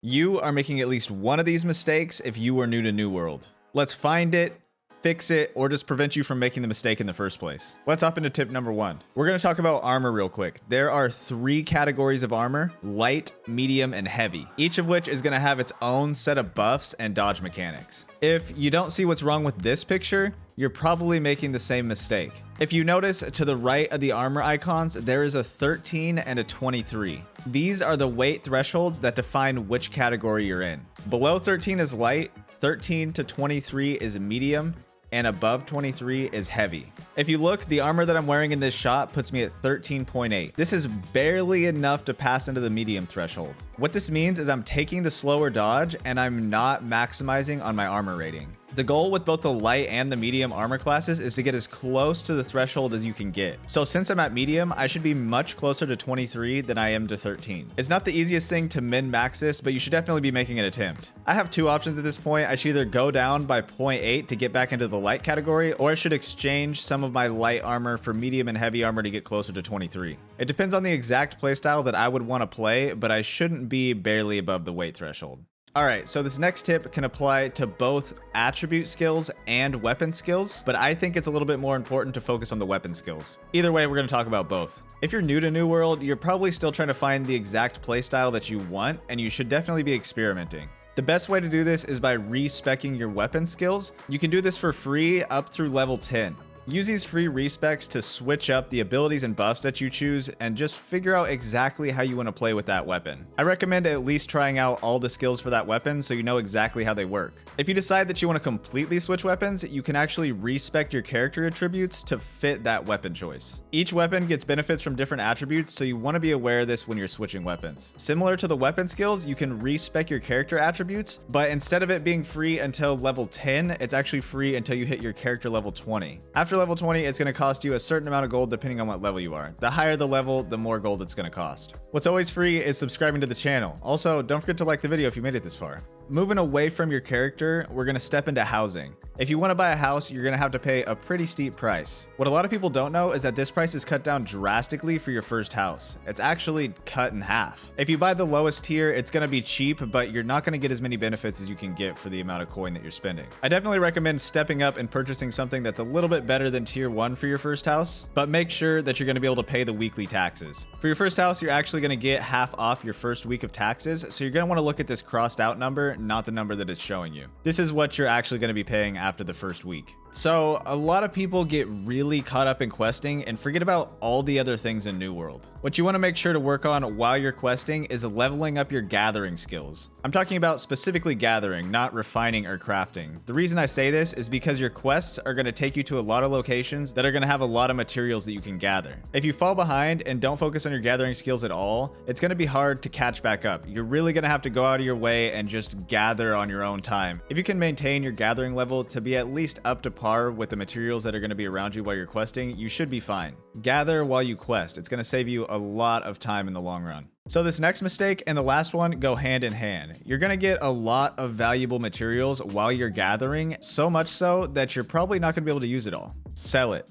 You are making at least one of these mistakes if you are new to New World. Let's find it, fix it, or just prevent you from making the mistake in the first place. Let's hop into tip number 1. We're going to talk about armor real quick. There are 3 categories of armor: light, medium, and heavy, each of which is going to have its own set of buffs and dodge mechanics. If you don't see what's wrong with this picture, you're probably making the same mistake. If you notice to the right of the armor icons, there is a 13 and a 23. These are the weight thresholds that define which category you're in. Below 13 is light, 13 to 23 is medium, and above 23 is heavy. If you look, the armor that I'm wearing in this shot puts me at 13.8. This is barely enough to pass into the medium threshold. What this means is I'm taking the slower dodge and I'm not maximizing on my armor rating. The goal with both the light and the medium armor classes is to get as close to the threshold as you can get. So since I'm at medium, I should be much closer to 23 than I am to 13. It's not the easiest thing to min-max this, but you should definitely be making an attempt. I have 2 options at this point. I should either go down by 0.8 to get back into the light category, or I should exchange some of my light armor for medium and heavy armor to get closer to 23. It depends on the exact playstyle that I would want to play, but I shouldn't be barely above the weight threshold. Alright, so this next tip can apply to both attribute skills and weapon skills, but I think it's a little bit more important to focus on the weapon skills. Either way, we're going to talk about both. If you're new to New World, you're probably still trying to find the exact playstyle that you want, and you should definitely be experimenting. The best way to do this is by respeccing your weapon skills. You can do this for free up through level 10. Use these free respecs to switch up the abilities and buffs that you choose and just figure out exactly how you want to play with that weapon. I recommend at least trying out all the skills for that weapon so you know exactly how they work. If you decide that you want to completely switch weapons, you can actually respec your character attributes to fit that weapon choice. Each weapon gets benefits from different attributes, so you want to be aware of this when you're switching weapons. Similar to the weapon skills, you can respec your character attributes, but instead of it being free until level 10, it's actually free until you hit your character level 20. After level 20, it's going to cost you a certain amount of gold depending on what level you are. The higher the level, the more gold it's going to cost. What's always free is subscribing to the channel. Also, don't forget to like the video if you made it this far. Moving away from your character, we're going to step into housing. If you want to buy a house, you're going to have to pay a pretty steep price. What a lot of people don't know is that this price is cut down drastically for your first house. It's actually cut in half. If you buy the lowest tier, it's going to be cheap, but you're not going to get as many benefits as you can get for the amount of coin that you're spending. I definitely recommend stepping up and purchasing something that's a little bit better than tier 1 for your first house, but make sure that you're going to be able to pay the weekly taxes. For your first house, you're actually going to get half off your first week of taxes, so you're going to want to look at this crossed out number, not the number that it's showing you. This is what you're actually going to be paying after the first week. So a lot of people get really caught up in questing and forget about all the other things in New World. What you want to make sure to work on while you're questing is leveling up your gathering skills. I'm talking about specifically gathering, not refining or crafting. The reason I say this is because your quests are going to take you to a lot of locations that are going to have a lot of materials that you can gather. If you fall behind and don't focus on your gathering skills at all, it's going to be hard to catch back up. You're really going to have to go out of your way and just gather on your own time. If you can maintain your gathering level to be at least up to par with the materials that are going to be around you while you're questing, you should be fine. Gather while you quest. It's going to save you a lot of time in the long run. So this next mistake and the last one go hand in hand. You're going to get a lot of valuable materials while you're gathering, so much so that you're probably not going to be able to use it all. Sell it.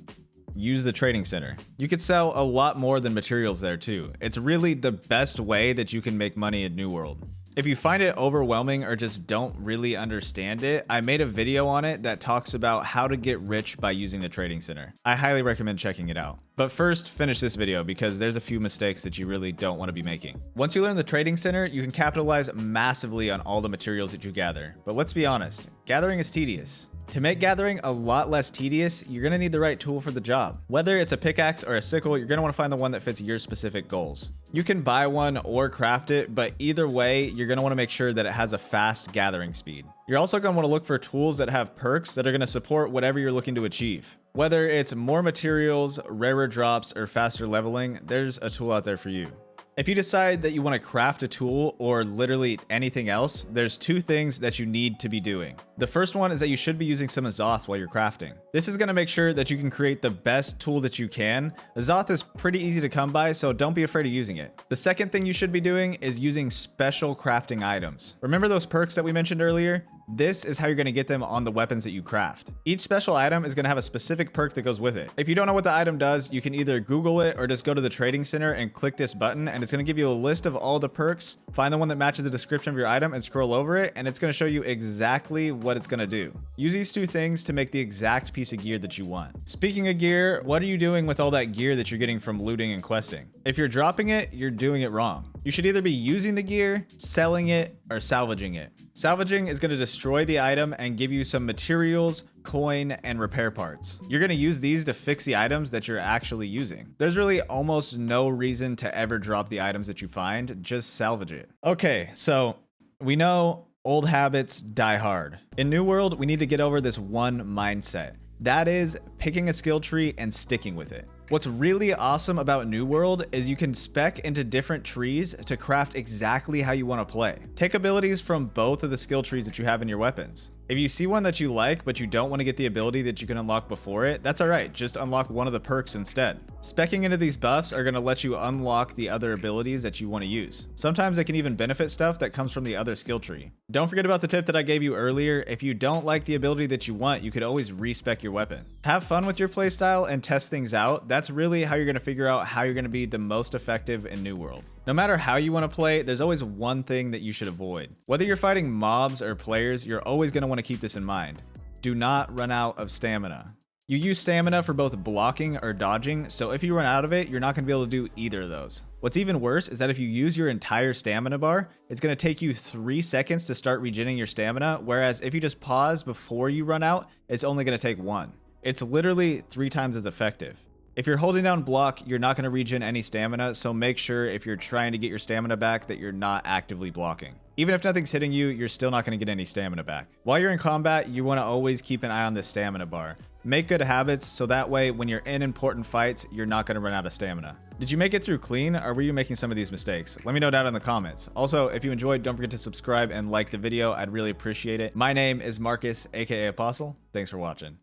Use the trading center. You could sell a lot more than materials there too. It's really the best way that you can make money in New World. If you find it overwhelming or just don't really understand it, I made a video on it that talks about how to get rich by using the trading center. I highly recommend checking it out. But first, finish this video because there's a few mistakes that you really don't want to be making. Once you learn the trading center, you can capitalize massively on all the materials that you gather. But let's be honest, gathering is tedious. To make gathering a lot less tedious, you're going to need the right tool for the job. Whether it's a pickaxe or a sickle, you're going to want to find the one that fits your specific goals. You can buy one or craft it, but either way, you're going to want to make sure that it has a fast gathering speed. You're also going to want to look for tools that have perks that are going to support whatever you're looking to achieve. Whether it's more materials, rarer drops, or faster leveling, there's a tool out there for you. If you decide that you want to craft a tool or literally anything else, there's 2 things that you need to be doing. The first one is that you should be using some Azoth while you're crafting. This is going to make sure that you can create the best tool that you can. Azoth is pretty easy to come by, so don't be afraid of using it. The second thing you should be doing is using special crafting items. Remember those perks that we mentioned earlier? This is how you're going to get them on the weapons that you craft. Each special item is going to have a specific perk that goes with it. If you don't know what the item does, you can either Google it or just go to the trading center and click this button, and it's going to give you a list of all the perks. Find the one that matches the description of your item and scroll over it, and it's going to show you exactly what it's going to do. Use these two things to make the exact piece of gear that you want. Speaking of gear, what are you doing with all that gear that you're getting from looting and questing? If you're dropping it, you're doing it wrong. You should either be using the gear, selling it, or salvaging it. Salvaging is going to destroy the item and give you some materials, coin, and repair parts. You're going to use these to fix the items that you're actually using. There's really almost no reason to ever drop the items that you find, just salvage it. Okay, so we know old habits die hard. In New World, we need to get over this one mindset. That is picking a skill tree and sticking with it. What's really awesome about New World is you can spec into different trees to craft exactly how you want to play. Take abilities from both of the skill trees that you have in your weapons. If you see one that you like, but you don't want to get the ability that you can unlock before it, that's all right. Just unlock one of the perks instead. Specking into these buffs are going to let you unlock the other abilities that you want to use. Sometimes they can even benefit stuff that comes from the other skill tree. Don't forget about the tip that I gave you earlier. If you don't like the ability that you want, you could always respec your weapon. Have fun with your playstyle and test things out. That's really how you're going to figure out how you're going to be the most effective in New World. No matter how you want to play, there's always one thing that you should avoid. Whether you're fighting mobs or players, you're always going to want to keep this in mind. Do not run out of stamina. You use stamina for both blocking or dodging, so if you run out of it, you're not going to be able to do either of those. What's even worse is that if you use your entire stamina bar, it's going to take you 3 seconds to start regenerating your stamina, whereas if you just pause before you run out, it's only going to take 1. It's literally 3 times as effective. If you're holding down block, you're not going to regen any stamina, so make sure if you're trying to get your stamina back that you're not actively blocking. Even if nothing's hitting you, you're still not going to get any stamina back. While you're in combat, you want to always keep an eye on the stamina bar. Make good habits so that way when you're in important fights, you're not going to run out of stamina. Did you make it through clean, or were you making some of these mistakes? Let me know down in the comments. Also, if you enjoyed, don't forget to subscribe and like the video. I'd really appreciate it. My name is Marcus, aka Apostle. Thanks for watching.